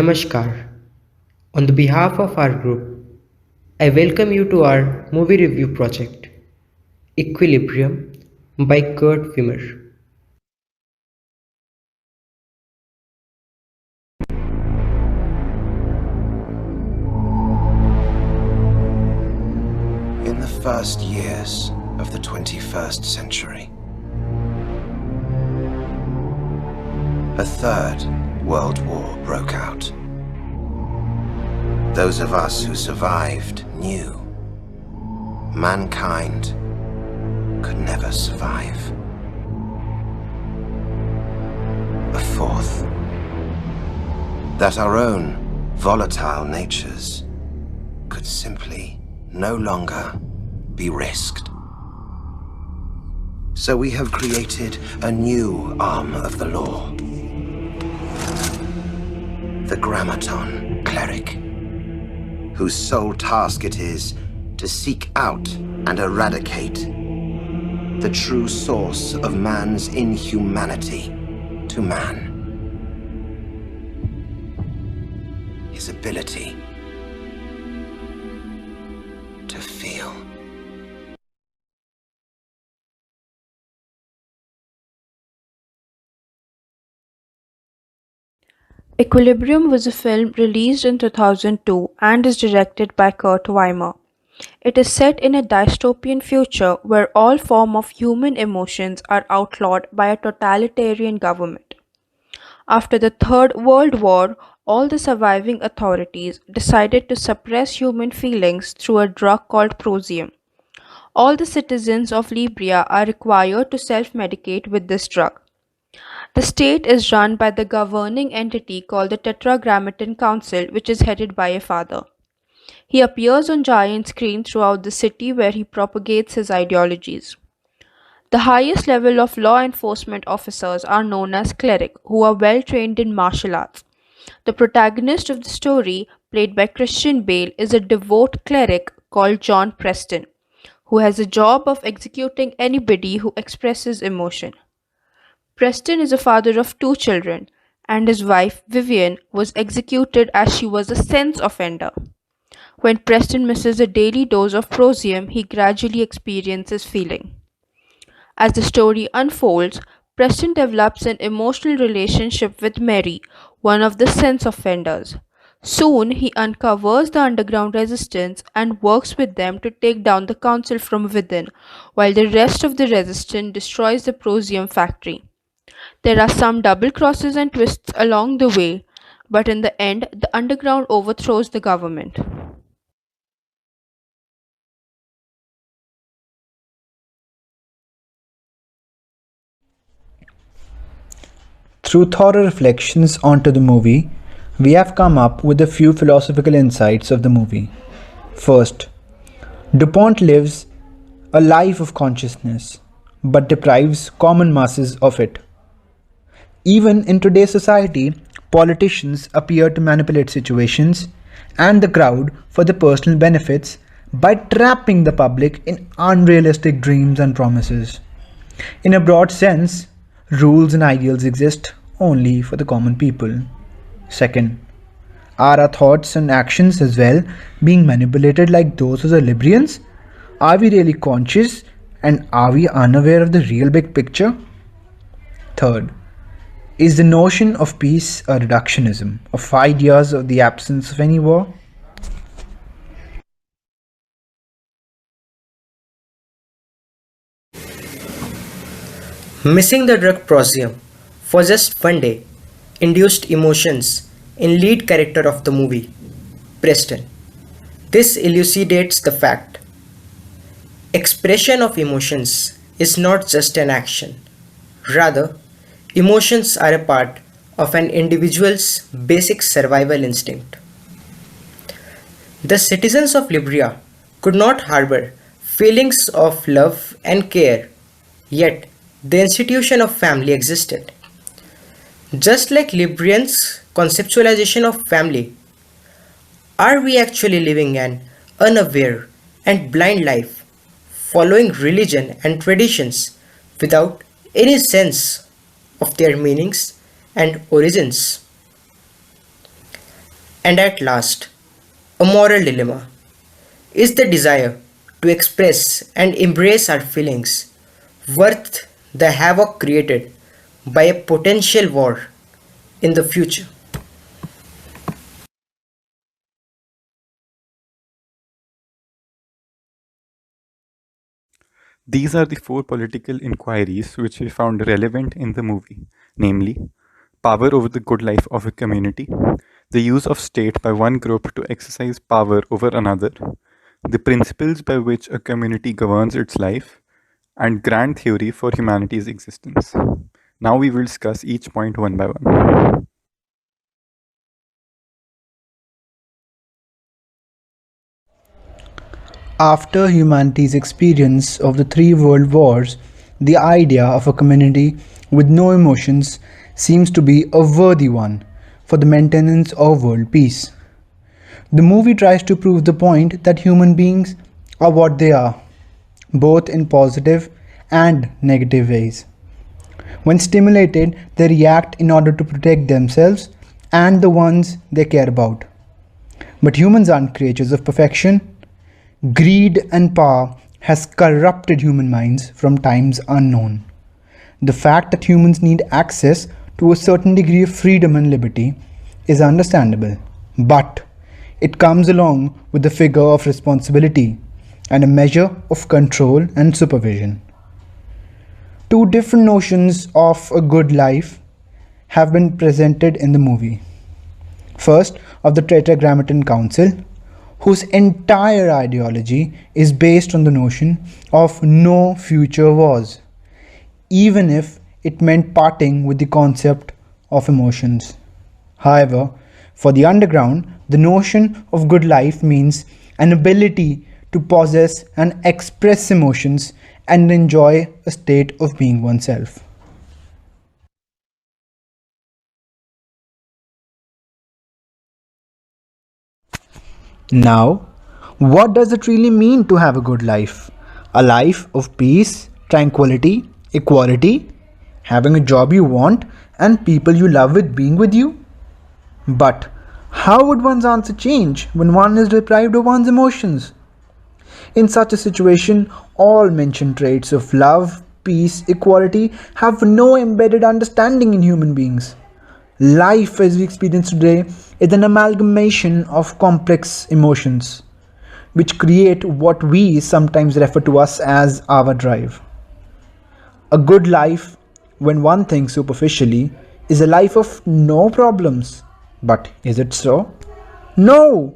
Namaskar. On the behalf of our group, I welcome you to our movie review project, Equilibrium by Kurt Wimmer. In the first years of the 21st century, a third world war broke out. Those of us who survived knew mankind could never survive. A fourth, that our own volatile natures could simply no longer be risked. So we have created a new arm of the law. The Grammaton Cleric, whose sole task it is to seek out and eradicate the true source of man's inhumanity to man. His ability to feel. Equilibrium was a film released in 2002 and is directed by Kurt Wimmer. It is set in a dystopian future where all form of human emotions are outlawed by a totalitarian government. After the Third World War, all the surviving authorities decided to suppress human feelings through a drug called prosium. All the citizens of Libya are required to self-medicate with this drug. The state is run by the governing entity called the Tetragrammaton Council, which is headed by a father. He appears on giant screen throughout the city where he propagates his ideologies. The highest level of law enforcement officers are known as cleric, who are well trained in martial arts. The protagonist of the story, played by Christian Bale, is a devout cleric called John Preston, who has a job of executing anybody who expresses emotion. Preston is a father of two children, and his wife, Vivian, was executed as she was a sex offender. When Preston misses a daily dose of prosium, he gradually experiences feeling. As the story unfolds, Preston develops an emotional relationship with Mary, one of the sex offenders. Soon, he uncovers the underground resistance and works with them to take down the council from within, while the rest of the resistance destroys the prosium factory. There are some double crosses and twists along the way, but in the end, the underground overthrows the government. Through thorough reflections onto the movie, we have come up with a few philosophical insights of the movie. First, DuPont lives a life of consciousness, but deprives common masses of it. Even in today's society, politicians appear to manipulate situations and the crowd for their personal benefits by trapping the public in unrealistic dreams and promises. In a broad sense, rules and ideals exist only for the common people. Second, are our thoughts and actions as well being manipulated like those of the Libyans? Are we really conscious and are we unaware of the real big picture? Third, is the notion of peace a reductionism of ideas of the absence of any war? Missing the drug prosium for just one day induced emotions in lead character of the movie, Preston. This elucidates the fact expression of emotions is not just an action. Rather, emotions are a part of an individual's basic survival instinct. The citizens of Libya could not harbor feelings of love and care, yet the institution of family existed. Just like Libyans' conceptualization of family, are we actually living an unaware and blind life, following religion and traditions without any sense of their meanings and origins? And at last, a moral dilemma. Is the desire to express and embrace our feelings worth the havoc created by a potential war in the future? These are the four political inquiries which we found relevant in the movie, namely, power over the good life of a community, the use of state by one group to exercise power over another, the principles by which a community governs its life, and grand theory for humanity's existence. Now we will discuss each point one by one. After humanity's experience of the three world wars, the idea of a community with no emotions seems to be a worthy one for the maintenance of world peace. The movie tries to prove the point that human beings are what they are, both in positive and negative ways. When stimulated, they react in order to protect themselves and the ones they care about. But humans aren't creatures of perfection. Greed and power has corrupted human minds from times unknown. The fact that humans need access to a certain degree of freedom and liberty is understandable, but it comes along with the figure of responsibility and a measure of control and supervision. Two different notions of a good life have been presented in the movie. First, of the Tetragrammaton Council, whose entire ideology is based on the notion of no future wars, even if it meant parting with the concept of emotions. However, for the underground, the notion of good life means an ability to possess and express emotions and enjoy a state of being oneself. Now, what does it really mean to have a good life? A life of peace, tranquility, equality, having a job you want, and people you love with being with you? But how would one's answer change when one is deprived of one's emotions? In such a situation, all mentioned traits of love, peace, equality have no embedded understanding in human beings. Life as we experience today is an amalgamation of complex emotions, which create what we sometimes refer to us as our drive. A good life, when one thinks superficially, is a life of no problems. But is it so? No!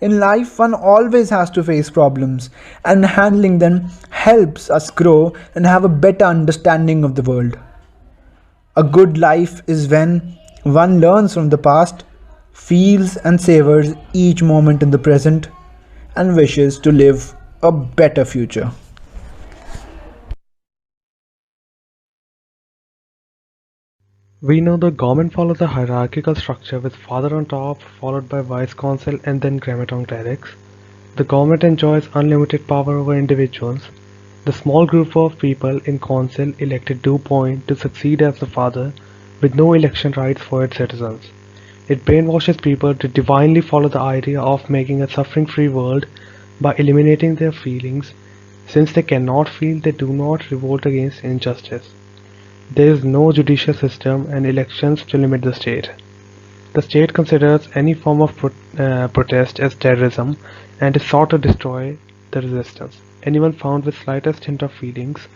In life, one always has to face problems, and handling them helps us grow and have a better understanding of the world. A good life is when one learns from the past, feels and savors each moment in the present, and wishes to live a better future. We know the government follows a hierarchical structure with father on top, followed by vice consul and then grammaton clerics. The government enjoys unlimited power over individuals. The small group of people in council elected dew point to succeed as the father with no election rights for its citizens. It brainwashes people to divinely follow the idea of making a suffering-free world by eliminating their feelings. Since they cannot feel, they do not revolt against injustice. There is no judicial system and elections to limit the state. The state considers any form of protest as terrorism and is sought to destroy the resistance. Anyone found with slightest hint of feelings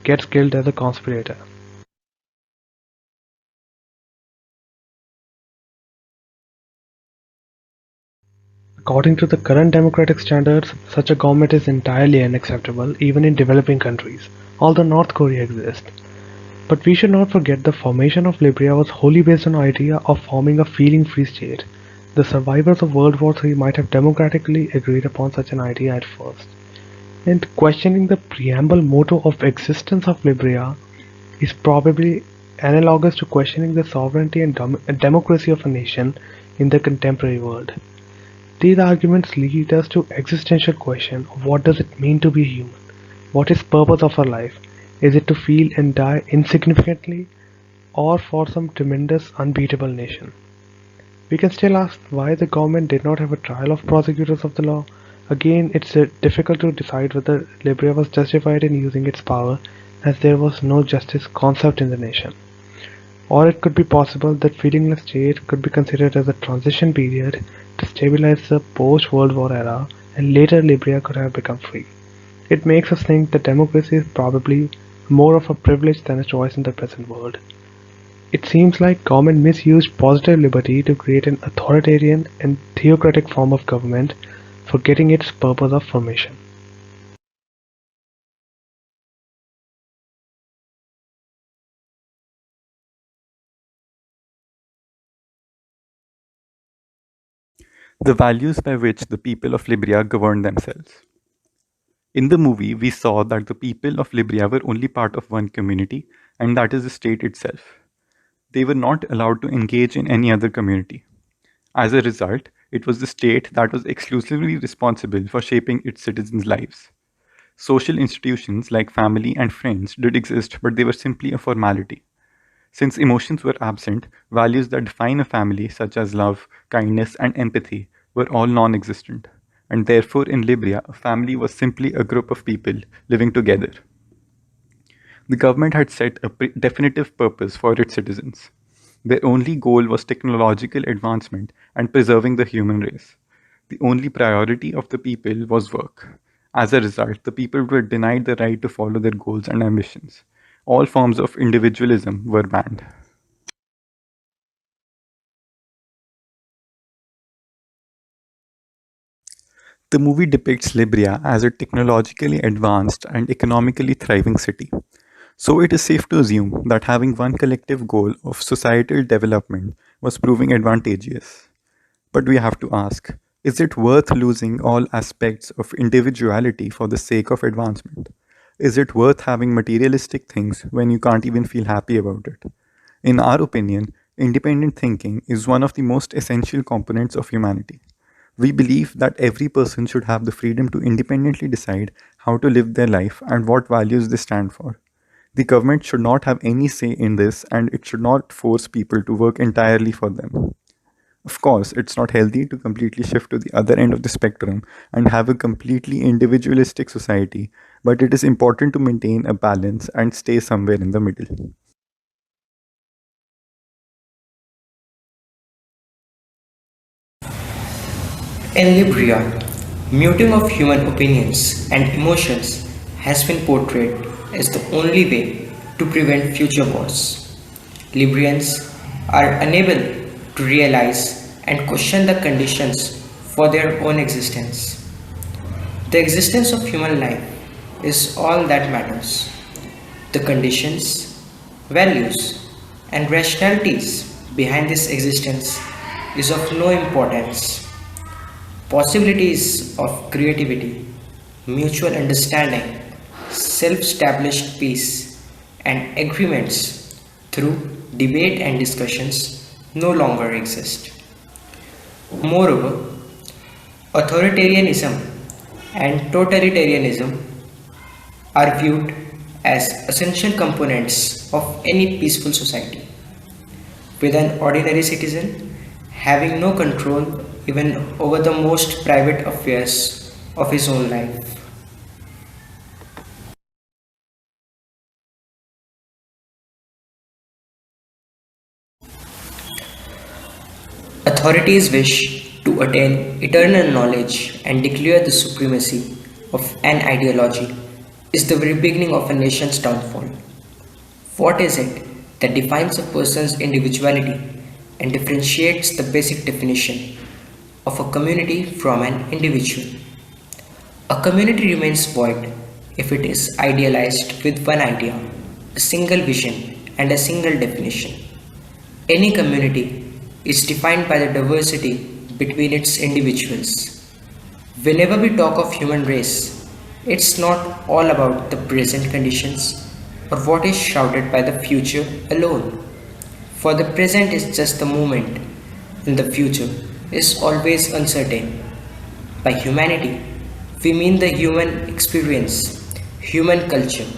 gets killed as a conspirator. According to the current democratic standards, such a government is entirely unacceptable even in developing countries, although North Korea exists. But we should not forget the formation of Liberia was wholly based on the idea of forming a feeling-free state. The survivors of World War III might have democratically agreed upon such an idea at first. And questioning the preamble motto of existence of Liberia is probably analogous to questioning the sovereignty and democracy of a nation in the contemporary world. These arguments lead us to existential question of what does it mean to be human? What is purpose of our life? Is it to feel and die insignificantly or for some tremendous unbeatable nation? We can still ask why the government did not have a trial of prosecutors of the law. Again, it's difficult to decide whether Libya was justified in using its power as there was no justice concept in the nation. Or it could be possible that feelingless state could be considered as a transition period to stabilize the post-World War era, and later Libya could have become free. It makes us think that democracy is probably more of a privilege than a choice in the present world. It seems like government misused positive liberty to create an authoritarian and theocratic form of government, forgetting its purpose of formation. The values by which the people of Libya governed themselves. In the movie, we saw that the people of Libya were only part of one community, and that is the state itself. They were not allowed to engage in any other community. As a result, it was the state that was exclusively responsible for shaping its citizens' lives. Social institutions like family and friends did exist, but they were simply a formality. Since emotions were absent, values that define a family, such as love, kindness, and empathy, were all non existent. And therefore, in Libya, a family was simply a group of people living together. The government had set a definitive purpose for its citizens. Their only goal was technological advancement and preserving the human race. The only priority of the people was work. As a result, the people were denied the right to follow their goals and ambitions. All forms of individualism were banned. The movie depicts Libya as a technologically advanced and economically thriving city. So it is safe to assume that having one collective goal of societal development was proving advantageous. But we have to ask, is it worth losing all aspects of individuality for the sake of advancement? Is it worth having materialistic things when you can't even feel happy about it? In our opinion, independent thinking is one of the most essential components of humanity. We believe that every person should have the freedom to independently decide how to live their life and what values they stand for. The government should not have any say in this, and it should not force people to work entirely for them. Of course, it's not healthy to completely shift to the other end of the spectrum and have a completely individualistic society, but it is important to maintain a balance and stay somewhere in the middle. In Libya, muting of human opinions and emotions has been portrayed as the only way to prevent future wars. Libyans are unable to realize and question the conditions for their own existence. The existence of human life is all that matters. The conditions, values, and rationalities behind this existence is of no importance. Possibilities of creativity, mutual understanding, self-established peace, and agreements through debate and discussions no longer exist. Moreover, authoritarianism and totalitarianism are viewed as essential components of any peaceful society, with an ordinary citizen having no control even over the most private affairs of his own life. Authorities wish to attain eternal knowledge and declare the supremacy of an ideology is the very beginning of a nation's downfall. What is it that defines a person's individuality and differentiates the basic definition of a community from an individual? A community remains void if it is idealized with one idea, a single vision, and a single definition. Any community is defined by the diversity between its individuals. Whenever we talk of human race, it's not all about the present conditions or what is shrouded by the future alone. For the present is just the moment, and the future is always uncertain. By humanity, we mean the human experience, human culture,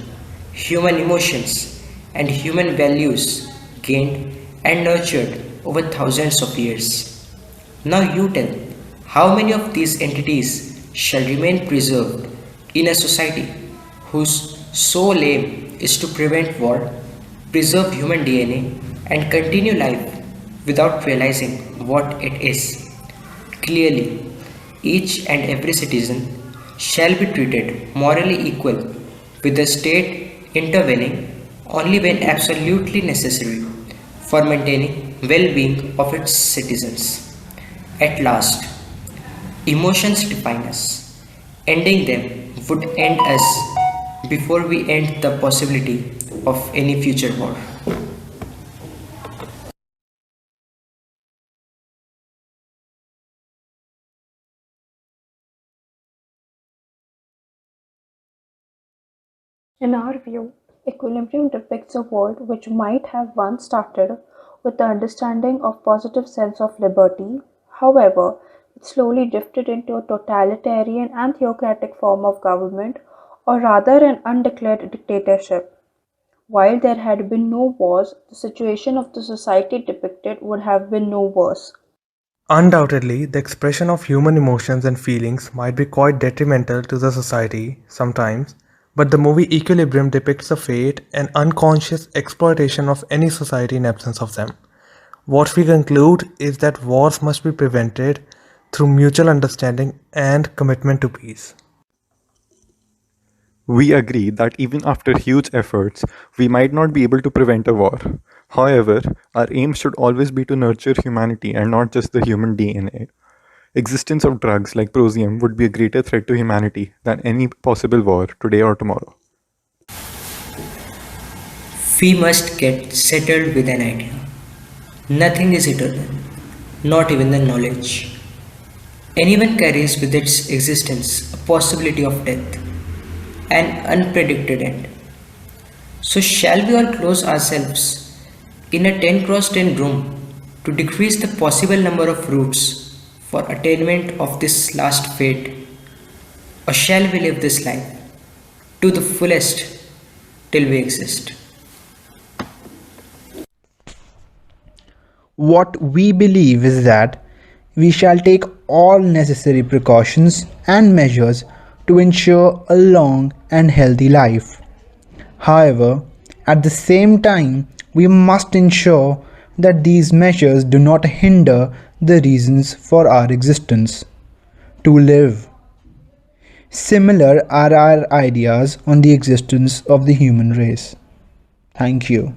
human emotions, and human values gained and nurtured over thousands of years. Now you tell, how many of these entities shall remain preserved in a society whose sole aim is to prevent war, preserve human DNA, and continue life without realizing what it is? Clearly, each and every citizen shall be treated morally equal, with the state intervening only when absolutely necessary for maintaining well-being of its citizens. At last, emotions define us. Ending them would end us before we end the possibility of any future war. In our view, equilibrium depicts a world which might have once started with the understanding of positive sense of liberty. However, it slowly drifted into a totalitarian and theocratic form of government, or rather an undeclared dictatorship. While there had been no wars, the situation of the society depicted would have been no worse. Undoubtedly, the expression of human emotions and feelings might be quite detrimental to the society sometimes, but the movie Equilibrium depicts the fate and unconscious exploitation of any society in absence of them. What we conclude is that wars must be prevented through mutual understanding and commitment to peace. We agree that even after huge efforts, we might not be able to prevent a war. However, our aim should always be to nurture humanity and not just the human DNA. Existence of drugs like prosium would be a greater threat to humanity than any possible war today or tomorrow. We must get settled with an idea. Nothing is eternal, not even the knowledge. Anyone carries with its existence a possibility of death, an unpredicted end. So, shall we all close ourselves in a 10 cross 10 room to decrease the possible number of routes for attainment of this last fate? Or shall we live this life to the fullest till we exist? What we believe is that we shall take all necessary precautions and measures to ensure a long and healthy life. However, at the same time, we must ensure that these measures do not hinder the reasons for our existence to live. Similar are our ideas on the existence of the human race. Thank you.